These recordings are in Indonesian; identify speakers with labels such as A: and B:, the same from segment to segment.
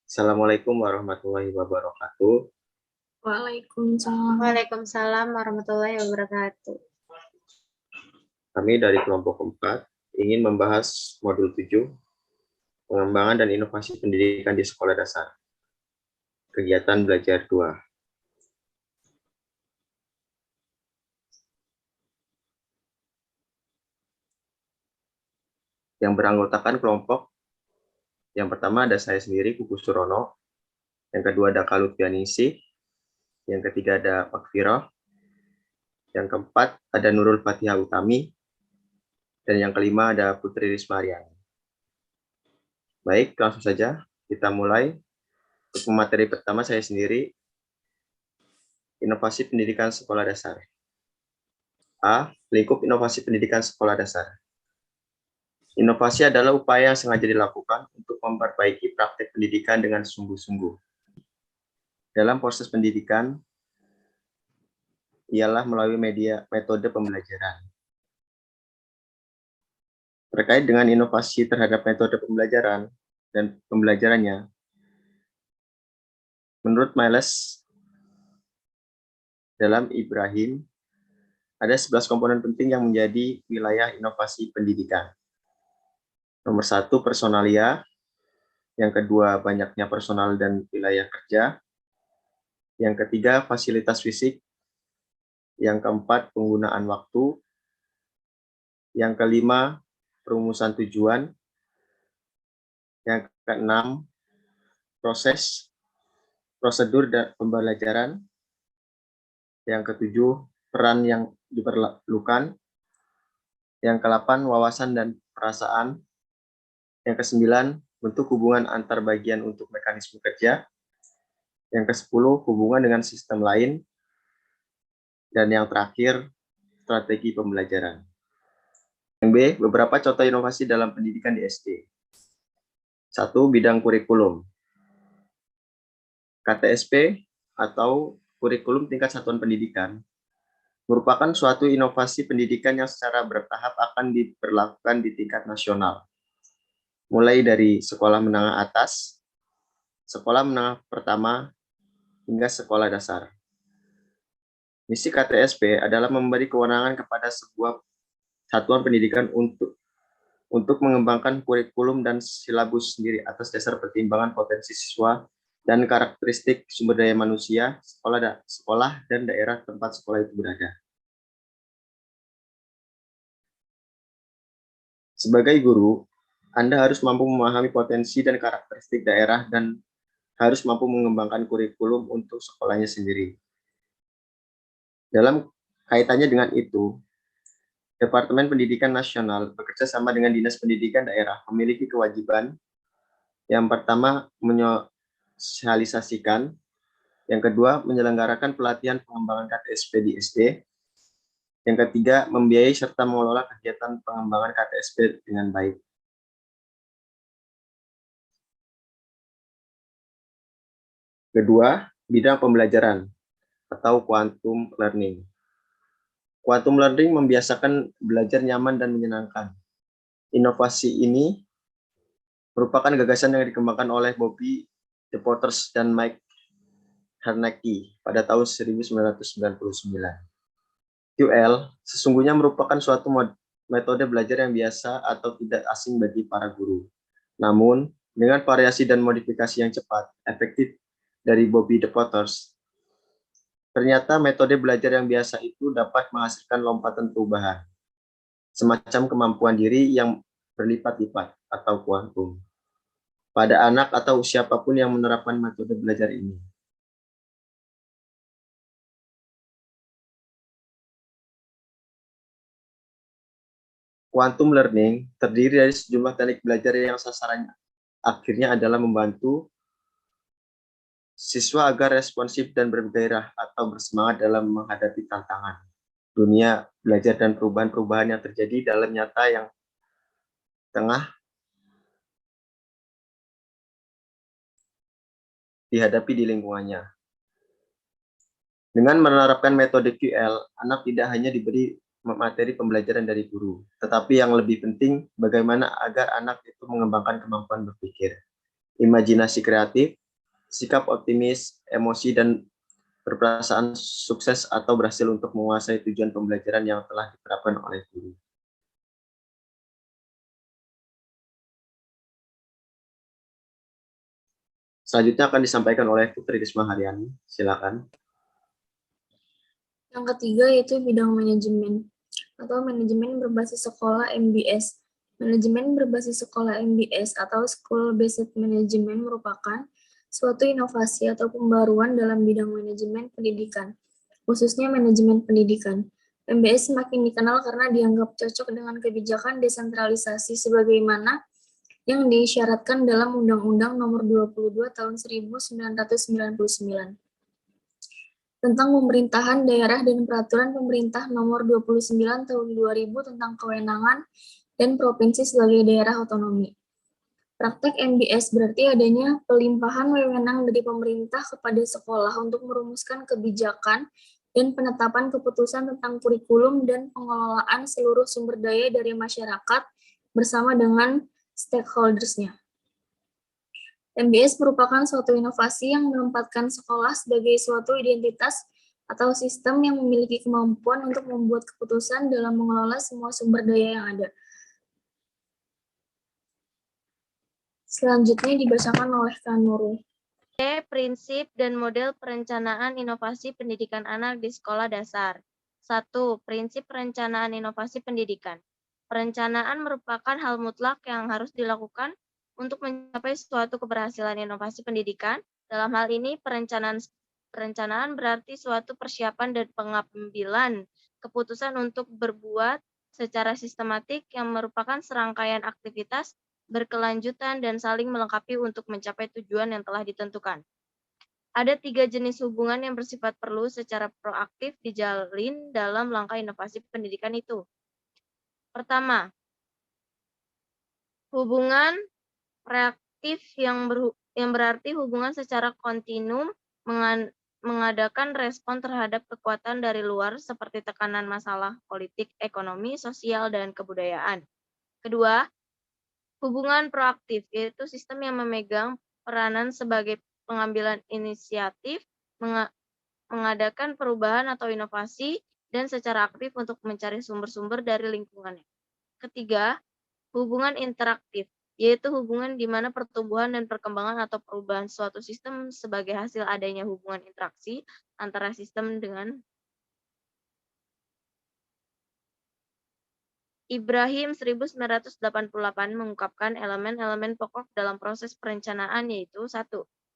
A: Assalamualaikum warahmatullahi wabarakatuh.
B: Waalaikumsalam.
C: Waalaikumsalam warahmatullahi wabarakatuh.
A: Kami dari kelompok 4 ingin membahas modul 7, pengembangan dan inovasi pendidikan di sekolah dasar. Kegiatan belajar 2. Yang beranggotakan kelompok, yang pertama ada saya sendiri, Kuku Surono, yang kedua ada Kalutfianingsih, yang ketiga ada Pak Firoh, yang keempat ada Nurul Fatihah Utami, dan yang kelima ada Putri Rismariani. Baik, langsung saja kita mulai. Untuk materi pertama saya sendiri, inovasi pendidikan sekolah dasar. A. Lingkup inovasi pendidikan sekolah dasar. Inovasi adalah upaya yang sengaja dilakukan untuk memperbaiki praktek pendidikan dengan sungguh-sungguh. Dalam proses pendidikan, ialah melalui metode pembelajaran. Terkait dengan inovasi terhadap metode pembelajaran dan pembelajarannya, menurut Miles, dalam Ibrahim, ada 11 komponen penting yang menjadi wilayah inovasi pendidikan. Nomor 1, personalia. Yang kedua, banyaknya personal dan wilayah kerja. Yang ketiga, fasilitas fisik. Yang keempat, penggunaan waktu. Yang kelima, perumusan tujuan. Yang keenam, prosedur dan pembelajaran. Yang ketujuh, peran yang diperlukan. Yang ke-8, wawasan dan perasaan. Yang ke-9, bentuk hubungan antar bagian untuk mekanisme kerja. Yang ke-10, hubungan dengan sistem lain. Dan yang terakhir, strategi pembelajaran. Yang B, beberapa contoh inovasi dalam pendidikan di SD. 1. Bidang kurikulum. KTSP atau kurikulum tingkat satuan pendidikan merupakan suatu inovasi pendidikan yang secara bertahap akan diberlakukan di tingkat nasional. Mulai dari sekolah menengah atas, sekolah menengah pertama, hingga sekolah dasar. Misi KTSP adalah memberi kewenangan kepada sebuah satuan pendidikan untuk mengembangkan kurikulum dan silabus sendiri atas dasar pertimbangan potensi siswa dan karakteristik sumber daya manusia, sekolah dan daerah tempat sekolah itu berada. Sebagai guru, Anda harus mampu memahami potensi dan karakteristik daerah dan harus mampu mengembangkan kurikulum untuk sekolahnya sendiri. Dalam kaitannya dengan itu, Departemen Pendidikan Nasional bekerja sama dengan Dinas Pendidikan Daerah memiliki kewajiban yang pertama menyosialisasikan, yang kedua menyelenggarakan pelatihan pengembangan KTSP di SD, yang ketiga membiayai serta mengelola kegiatan pengembangan KTSP dengan baik. Kedua, bidang pembelajaran atau quantum learning. Quantum learning membiasakan belajar nyaman dan menyenangkan. Inovasi ini merupakan gagasan yang dikembangkan oleh Bobby DePorters dan Mike Harnacki pada tahun 1999. QL sesungguhnya merupakan suatu metode belajar yang biasa atau tidak asing bagi para guru. Namun, dengan variasi dan modifikasi yang cepat, efektif dari Bobby DePorters, ternyata metode belajar yang biasa itu dapat menghasilkan lompatan perubahan, semacam kemampuan diri yang berlipat-lipat atau kuantum, pada anak atau siapapun yang menerapkan metode belajar ini. Quantum learning terdiri dari sejumlah teknik belajar yang sasarannya akhirnya adalah membantu siswa agar responsif dan bergairah atau bersemangat dalam menghadapi tantangan dunia belajar dan perubahan-perubahan yang terjadi dalam nyata yang tengah dihadapi di lingkungannya. Dengan menerapkan metode QL, anak tidak hanya diberi materi pembelajaran dari guru, tetapi yang lebih penting bagaimana agar anak itu mengembangkan kemampuan berpikir, imajinasi kreatif, sikap optimis, emosi, dan berperasaan sukses atau berhasil untuk menguasai tujuan pembelajaran yang telah diterapkan oleh guru. Selanjutnya akan disampaikan oleh Putri Risma Haryani. Silakan.
B: Yang ketiga yaitu bidang manajemen atau manajemen berbasis sekolah MBS. Manajemen berbasis sekolah MBS atau School Based Management merupakan suatu inovasi atau pembaruan dalam bidang manajemen pendidikan, khususnya manajemen pendidikan. MBS semakin dikenal karena dianggap cocok dengan kebijakan desentralisasi sebagaimana yang disyaratkan dalam Undang-Undang Nomor 22 Tahun 1999 tentang pemerintahan daerah dan Peraturan Pemerintah Nomor 29 Tahun 2000 tentang kewenangan dan provinsi sebagai daerah otonomi. Praktek MBS berarti adanya pelimpahan wewenang dari pemerintah kepada sekolah untuk merumuskan kebijakan dan penetapan keputusan tentang kurikulum dan pengelolaan seluruh sumber daya dari masyarakat bersama dengan stakeholders-nya. MBS merupakan suatu inovasi yang menempatkan sekolah sebagai suatu identitas atau sistem yang memiliki kemampuan untuk membuat keputusan dalam mengelola semua sumber daya yang ada. Selanjutnya dibacakan oleh Kak Nurul.
D: Prinsip dan model perencanaan inovasi pendidikan anak di sekolah dasar. 1. Prinsip perencanaan inovasi pendidikan. Perencanaan merupakan hal mutlak yang harus dilakukan untuk mencapai suatu keberhasilan inovasi pendidikan. Dalam hal ini, perencanaan berarti suatu persiapan dan pengambilan keputusan untuk berbuat secara sistematik yang merupakan serangkaian aktivitas berkelanjutan dan saling melengkapi untuk mencapai tujuan yang telah ditentukan. Ada 3 jenis hubungan yang bersifat perlu secara proaktif dijalin dalam langkah inovasi pendidikan itu. Pertama, hubungan reaktif yang berarti hubungan secara kontinum mengadakan respon terhadap kekuatan dari luar seperti tekanan masalah politik, ekonomi, sosial, dan kebudayaan. Kedua, hubungan proaktif, yaitu sistem yang memegang peranan sebagai pengambilan inisiatif, mengadakan perubahan atau inovasi, dan secara aktif untuk mencari sumber-sumber dari lingkungannya. Ketiga, hubungan interaktif, yaitu hubungan di mana pertumbuhan dan perkembangan atau perubahan suatu sistem sebagai hasil adanya hubungan interaksi antara sistem dengan Ibrahim 1988 mengungkapkan elemen-elemen pokok dalam proses perencanaan yaitu 1.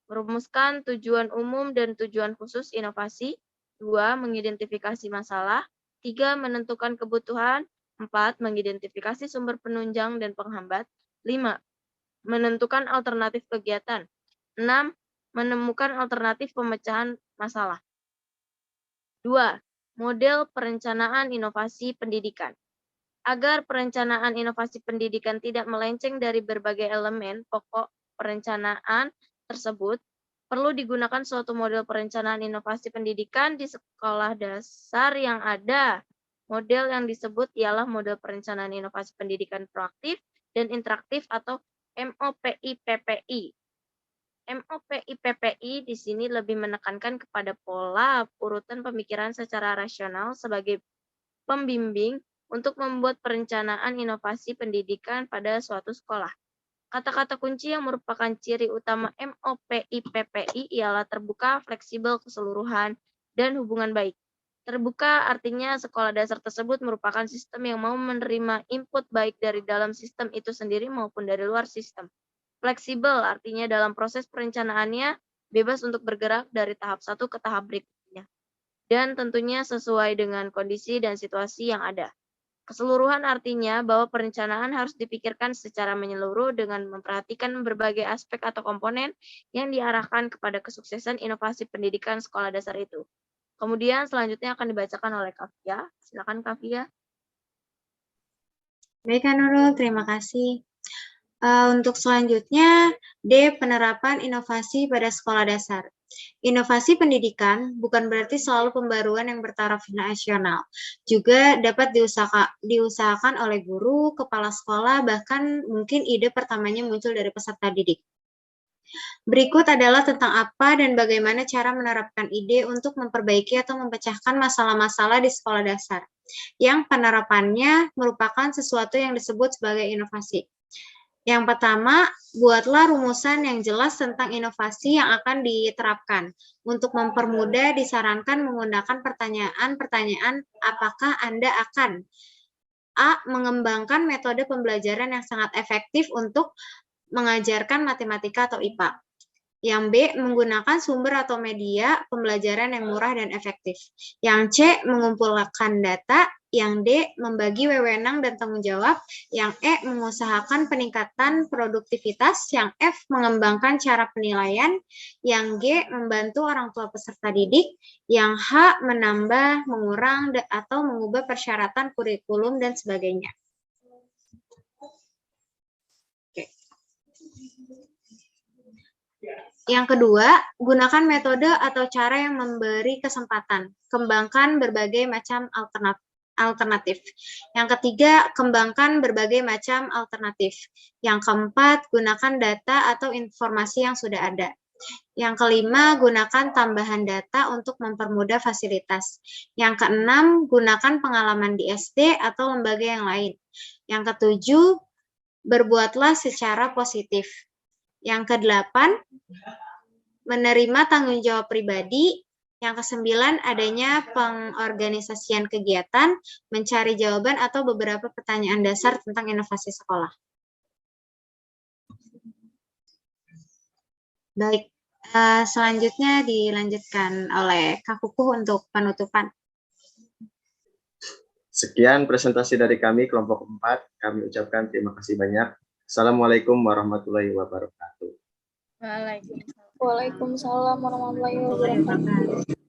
D: Merumuskan tujuan umum dan tujuan khusus inovasi. 2. Mengidentifikasi masalah. 3. Menentukan kebutuhan. 4. Mengidentifikasi sumber penunjang dan penghambat. 5. Menentukan alternatif kegiatan. 6. Menemukan alternatif pemecahan masalah. 2. Model perencanaan inovasi pendidikan. Agar perencanaan inovasi pendidikan tidak melenceng dari berbagai elemen pokok perencanaan tersebut, perlu digunakan suatu model perencanaan inovasi pendidikan di sekolah dasar yang ada. Model yang disebut ialah model perencanaan inovasi pendidikan proaktif dan interaktif atau MOPI-PPI. MOPI-PPI di sini lebih menekankan kepada pola urutan pemikiran secara rasional sebagai pembimbing untuk membuat perencanaan inovasi pendidikan pada suatu sekolah. Kata-kata kunci yang merupakan ciri utama MOPI-PPI ialah terbuka, fleksibel, keseluruhan, dan hubungan baik. Terbuka artinya sekolah dasar tersebut merupakan sistem yang mau menerima input baik dari dalam sistem itu sendiri maupun dari luar sistem. Fleksibel artinya dalam proses perencanaannya bebas untuk bergerak dari tahap satu ke tahap berikutnya. Dan tentunya sesuai dengan kondisi dan situasi yang ada. Keseluruhan artinya bahwa perencanaan harus dipikirkan secara menyeluruh dengan memperhatikan berbagai aspek atau komponen yang diarahkan kepada kesuksesan inovasi pendidikan sekolah dasar itu. Kemudian selanjutnya akan dibacakan oleh Kafia. Silakan Kafia.
C: Baik, Kak Nurul, terima kasih. Untuk selanjutnya, D. Penerapan inovasi pada sekolah dasar. Inovasi pendidikan bukan berarti selalu pembaruan yang bertaraf nasional. Juga dapat diusahakan oleh guru, kepala sekolah, bahkan mungkin ide pertamanya muncul dari peserta didik. Berikut adalah tentang apa dan bagaimana cara menerapkan ide untuk memperbaiki atau memecahkan masalah-masalah di sekolah dasar, yang penerapannya merupakan sesuatu yang disebut sebagai inovasi. Yang pertama, buatlah rumusan yang jelas tentang inovasi yang akan diterapkan. Untuk mempermudah, disarankan menggunakan pertanyaan-pertanyaan apakah Anda akan A. Mengembangkan metode pembelajaran yang sangat efektif untuk mengajarkan matematika atau IPA. Yang B. Menggunakan sumber atau media pembelajaran yang murah dan efektif. Yang C. Mengumpulkan data. Yang D. Membagi wewenang dan tanggung jawab. Yang E. Mengusahakan peningkatan produktivitas. Yang F. Mengembangkan cara penilaian. Yang G. Membantu orang tua peserta didik. Yang H. Menambah, mengurang, atau mengubah persyaratan kurikulum dan sebagainya. Yang kedua, gunakan metode atau cara yang memberi kesempatan. Kembangkan berbagai macam alternatif. Yang ketiga, kembangkan berbagai macam alternatif. Yang keempat, gunakan data atau informasi yang sudah ada. Yang kelima, gunakan tambahan data untuk mempermudah fasilitas. Yang keenam, gunakan pengalaman di SD atau lembaga yang lain. Yang ketujuh, berbuatlah secara positif. Yang kedelapan, menerima tanggung jawab pribadi. Yang kesembilan, adanya pengorganisasian kegiatan, mencari jawaban atau beberapa pertanyaan dasar tentang inovasi sekolah. Baik, selanjutnya dilanjutkan oleh Kak Kukuh untuk penutupan.
A: Sekian presentasi dari kami, kelompok 4. Kami ucapkan terima kasih banyak. Assalamualaikum warahmatullahi wabarakatuh.
B: Waalaikumsalam warahmatullahi wabarakatuh.